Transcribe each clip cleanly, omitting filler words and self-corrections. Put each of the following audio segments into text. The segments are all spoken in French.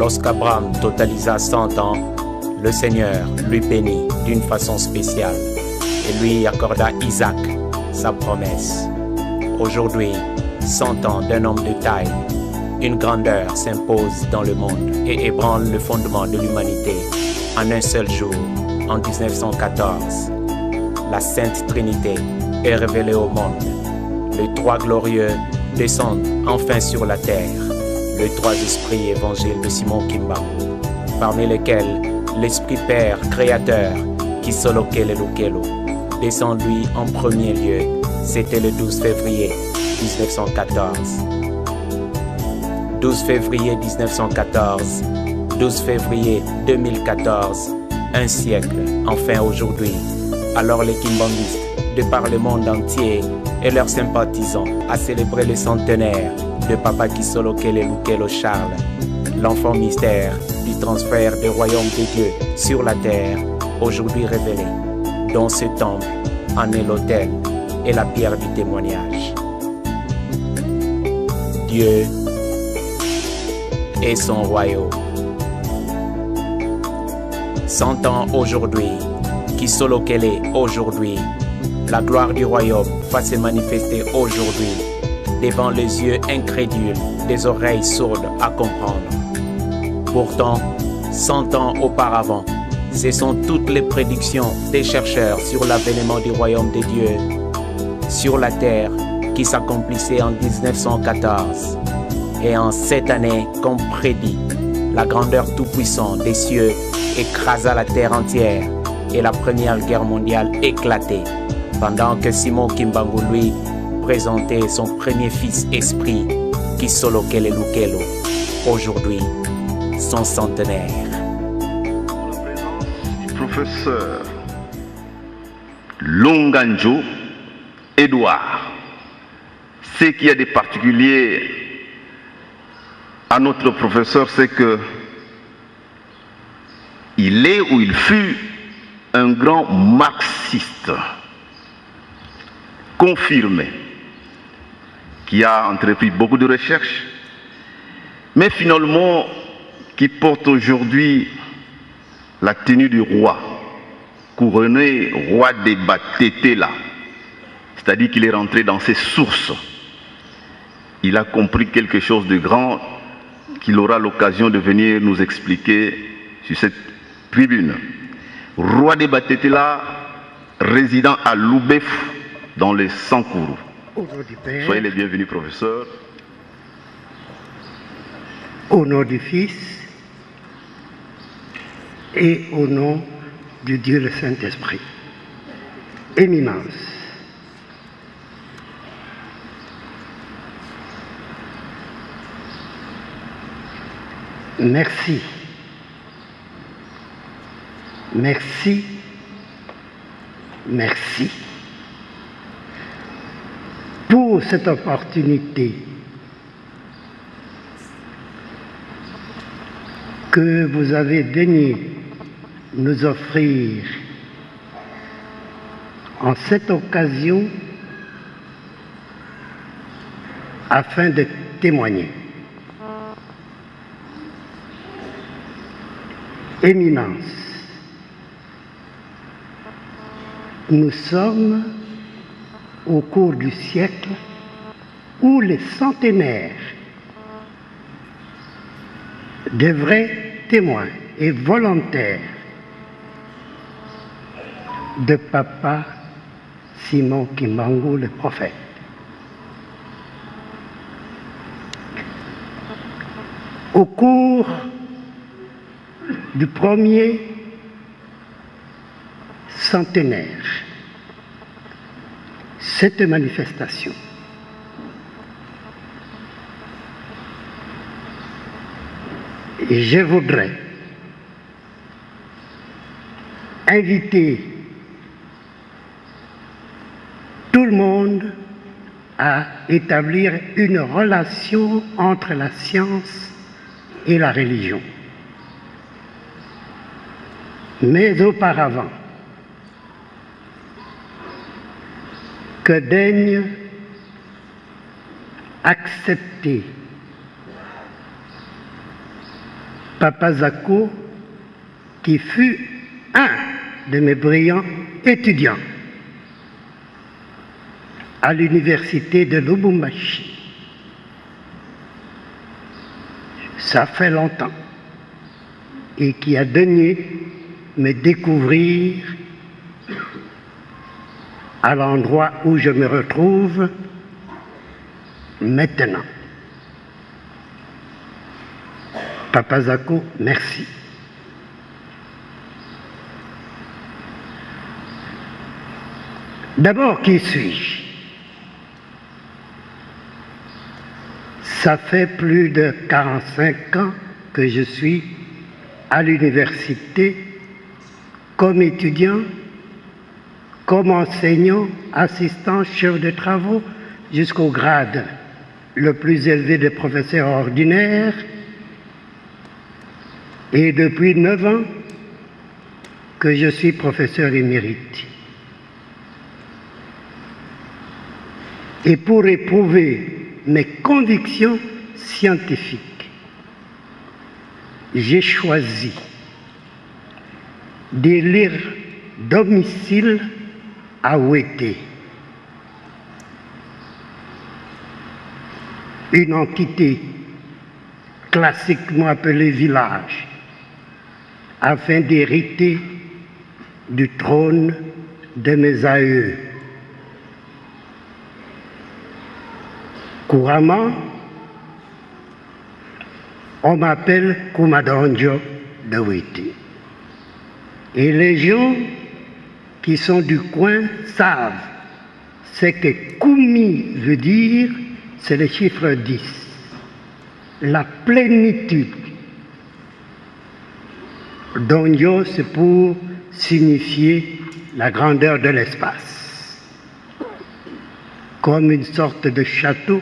Lorsqu'Abraham totalisa 100 ans, le Seigneur lui bénit d'une façon spéciale et lui accorda Isaac, sa promesse. Aujourd'hui, 100 ans d'un homme de taille, une grandeur s'impose dans le monde et ébranle le fondement de l'humanité. En un seul jour, en 1914, la Sainte Trinité est révélée au monde. Les trois glorieux descendent enfin sur la terre. Les trois esprits évangiles de Simon Kimbangu, parmi lesquels l'Esprit Père créateur Kisolokele Lukelo descend lui en premier lieu. C'était le 12 février 1914. 12 février 1914, 12 février 2014, un siècle, enfin aujourd'hui. Alors les Kimbanguistes, de par le monde entier, et leurs sympathisants, a célébré le centenaire de Papa Kisolokele Lukelo Charles, l'enfant mystère du transfert du royaume de Dieu sur la terre, aujourd'hui révélé. Dans ce temple en est l'autel et la pierre du témoignage. Dieu et son royaume. 100 ans aujourd'hui, Kisolokele aujourd'hui, la gloire du royaume va se manifester aujourd'hui, devant les yeux incrédules, des oreilles sourdes à comprendre. Pourtant, 100 ans auparavant, ce sont toutes les prédictions des chercheurs sur l'avènement du royaume de Dieu sur la terre qui s'accomplissait en 1914. Et en cette année, comme prédit, la grandeur tout-puissante des cieux écrasa la terre entière et la Première Guerre mondiale éclatait, pendant que Simon Kimbangu, lui, présentait son premier fils esprit, Kisolokele Lukelo, aujourd'hui son centenaire. En la présence du professeur Longanjo Edouard, ce qui est de particulier à notre professeur, c'est que il est ou il fut un grand marxiste confirmé, qui a entrepris beaucoup de recherches, mais finalement qui porte aujourd'hui la tenue du roi, couronné roi des Batetela, c'est-à-dire qu'il est rentré dans ses sources. Il a compris quelque chose de grand qu'il aura l'occasion de venir nous expliquer sur cette tribune. Roi des Batetela, résident à Loubef, dans les Sankourou. Soyez les bienvenus, professeur. Au nom du Fils et au nom du Dieu le Saint-Esprit. Éminence. Merci. Merci. Merci pour cette opportunité que vous avez daigné nous offrir en cette occasion afin de témoigner. Éminence, nous sommes au cours du siècle où les centenaires de vrais témoins et volontaires de Papa Simon Kimbangu, le prophète. Au cours du premier centenaire, cette manifestation je voudrais inviter tout le monde à établir une relation entre la science et la religion. Mais auparavant, que daigne accepter Papa Zako, qui fut un de mes brillants étudiants à l'université de Lubumbashi. Ça fait longtemps, et qui a daigné me découvrir à l'endroit où je me retrouve maintenant. Papa Zako, merci. D'abord, qui suis-je? Ça fait plus de 45 ans que je suis à l'université comme étudiant, comme enseignant, assistant, chef de travaux, jusqu'au grade le plus élevé de professeur ordinaire. Et depuis 9 ans que je suis professeur émérite. Et pour éprouver mes convictions scientifiques, j'ai choisi d'élire domicile à Ouété, une entité classiquement appelée village, afin d'hériter du trône de mes aïeux. Couramment, on m'appelle Kumadonjo de Ouété. Et les gens qui sont du coin savent ce que Koumi veut dire, c'est le chiffre 10, la plénitude. Donjo, c'est pour signifier la grandeur de l'espace, comme une sorte de château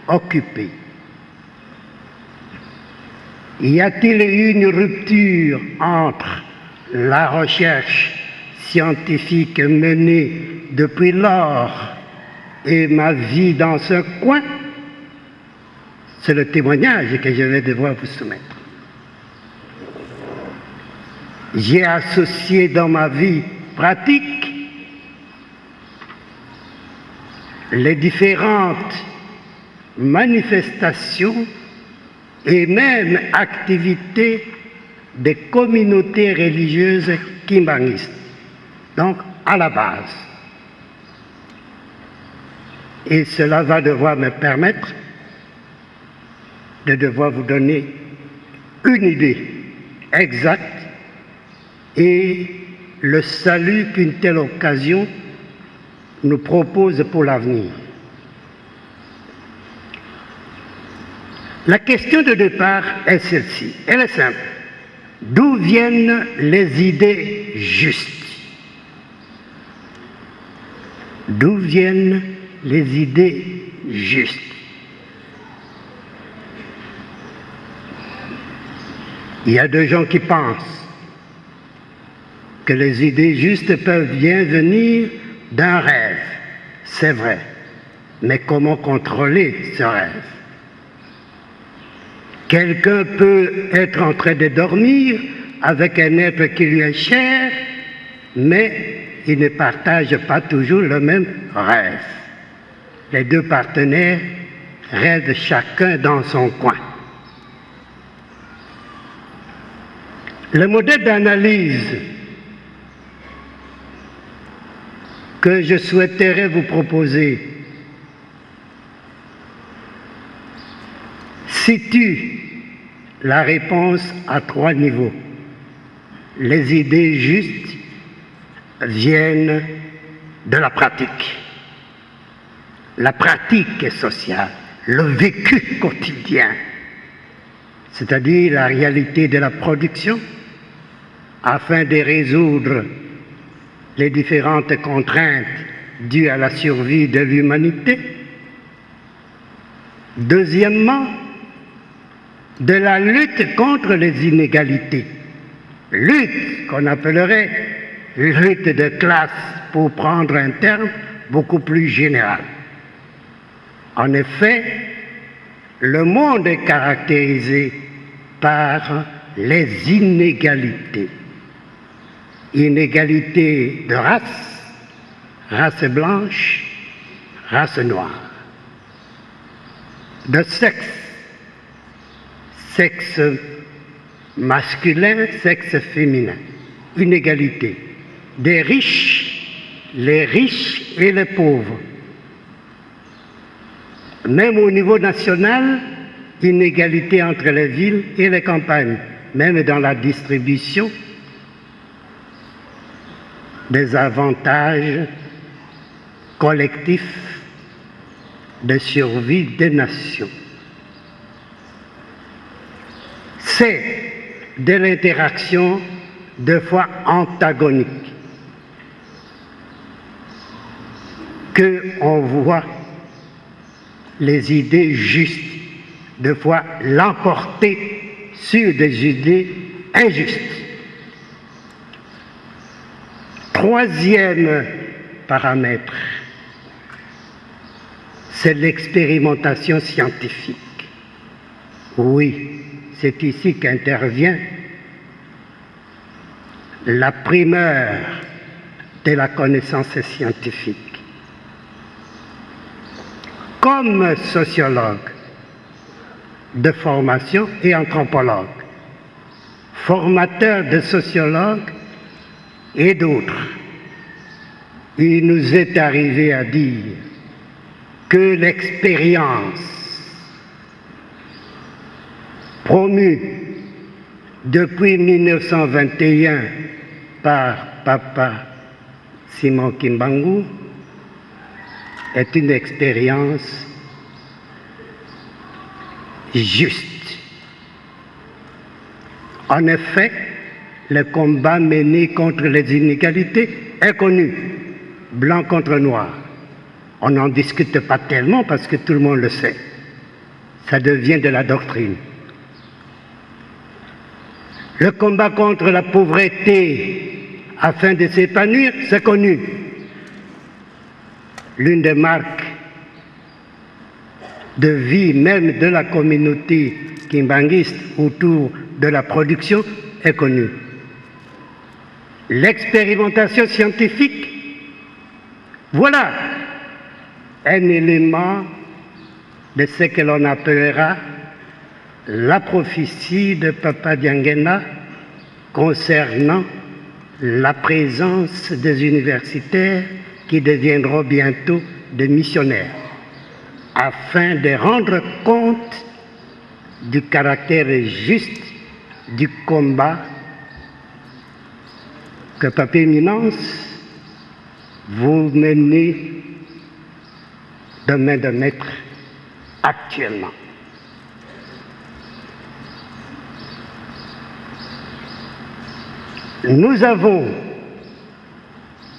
occupé. Y a-t-il eu une rupture entre la recherche scientifique menée depuis lors et ma vie dans ce coin? C'est le témoignage que je vais devoir vous soumettre. J'ai associé dans ma vie pratique les différentes manifestations et même activités des communautés religieuses kimbanguistes, donc à la base. Et cela va devoir me permettre de devoir vous donner une idée exacte et le salut qu'une telle occasion nous propose pour l'avenir. La question de départ est celle-ci, elle est simple. D'où viennent les idées justes? D'où viennent les idées justes? Il y a des gens qui pensent que les idées justes peuvent bien venir d'un rêve. C'est vrai. Mais comment contrôler ce rêve? Quelqu'un peut être en train de dormir avec un être qui lui est cher, mais il ne partage pas toujours le même rêve. Les deux partenaires rêvent chacun dans son coin. Le modèle d'analyse que je souhaiterais vous proposer situe la réponse à 3 niveaux. Les idées justes viennent de la pratique sociale, le vécu quotidien, c'est-à-dire la réalité de la production, afin de résoudre les différentes contraintes dues à la survie de l'humanité. Deuxièmement, de la lutte contre les inégalités, lutte qu'on appellerait lutte de classe pour prendre un terme beaucoup plus général. En effet, le monde est caractérisé par les inégalités. Inégalités de race, race blanche, race noire, de sexe, sexe masculin, sexe féminin, inégalité, des riches, les riches et les pauvres. Même au niveau national, inégalité entre les villes et les campagnes, même dans la distribution des avantages collectifs de survie des nations. C'est de l'interaction deux fois antagonique qu'on voit les idées justes deux fois l'emporter sur des idées injustes. Troisième paramètre, c'est l'expérimentation scientifique. Oui, c'est ici qu'intervient la primeur de la connaissance scientifique. Comme sociologue de formation et anthropologue, formateur de sociologues et d'autres, il nous est arrivé à dire que l'expérience promue depuis 1921 par Papa Simon Kimbangu est une expérience juste. En effet, le combat mené contre les inégalités est connu, blanc contre noir. On n'en discute pas tellement parce que tout le monde le sait. Ça devient de la doctrine. Le combat contre la pauvreté afin de s'épanouir, c'est connu. L'une des marques de vie même de la communauté kimbanguiste autour de la production est connue. L'expérimentation scientifique, voilà un élément de ce que l'on appellera la prophétie de Papa Diangena concernant la présence des universitaires qui deviendront bientôt des missionnaires, afin de rendre compte du caractère juste du combat que Papa Éminence vous menez de main de maître actuellement. Nous avons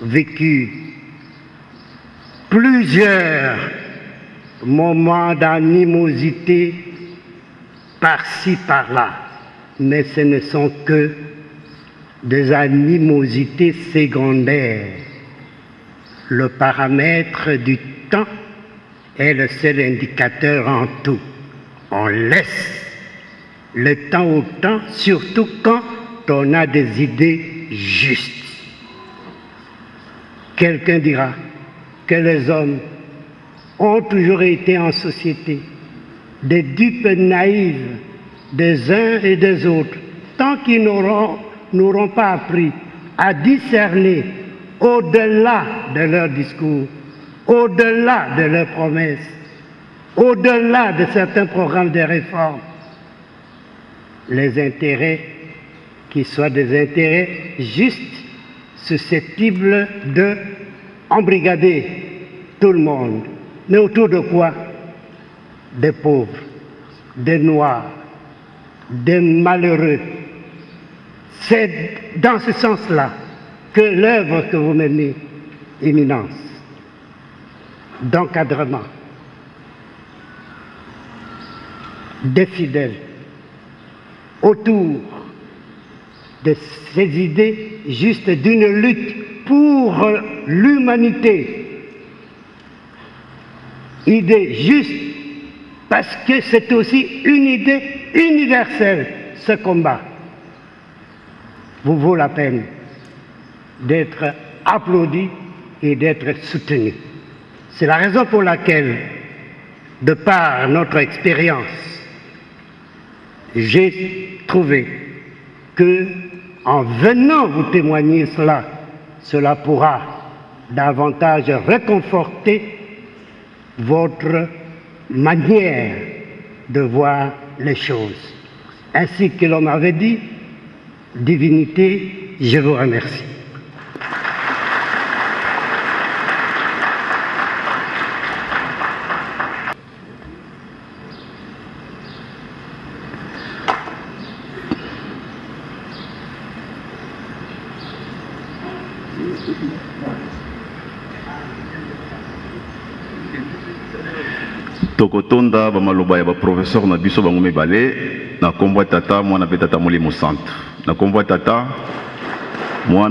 vécu plusieurs moments d'animosité par-ci, par-là, mais ce ne sont que des animosités secondaires. Le paramètre du temps est le seul indicateur en tout. On laisse le temps au temps, surtout quand on a des idées justes. Quelqu'un dira que les hommes ont toujours été en société des dupes naïves des uns et des autres, tant qu'ils n'auront pas appris à discerner au-delà de leurs discours, au-delà de leurs promesses, au-delà de certains programmes de réforme, les intérêts qui soient des intérêts justes, susceptibles de embrigader tout le monde. Mais autour de quoi? Des pauvres, des noirs, des malheureux. C'est dans ce sens-là que l'œuvre que vous menez, Éminence, d'encadrement, des fidèles, autour de ces idées justes d'une lutte pour l'humanité. Idée juste parce que c'est aussi une idée universelle, ce combat. vous vaut la peine d'être applaudi et d'être soutenu. C'est la raison pour laquelle, de par notre expérience, j'ai trouvé que, en venant vous témoigner cela, cela pourra davantage réconforter votre manière de voir les choses. Ainsi que l'on m'avait dit, divinité, je vous remercie. Tokotonda bamaloba ya ba professeur na biso bango mibale na kombo tata mwana pe tata molimo centre na kombo tata mwana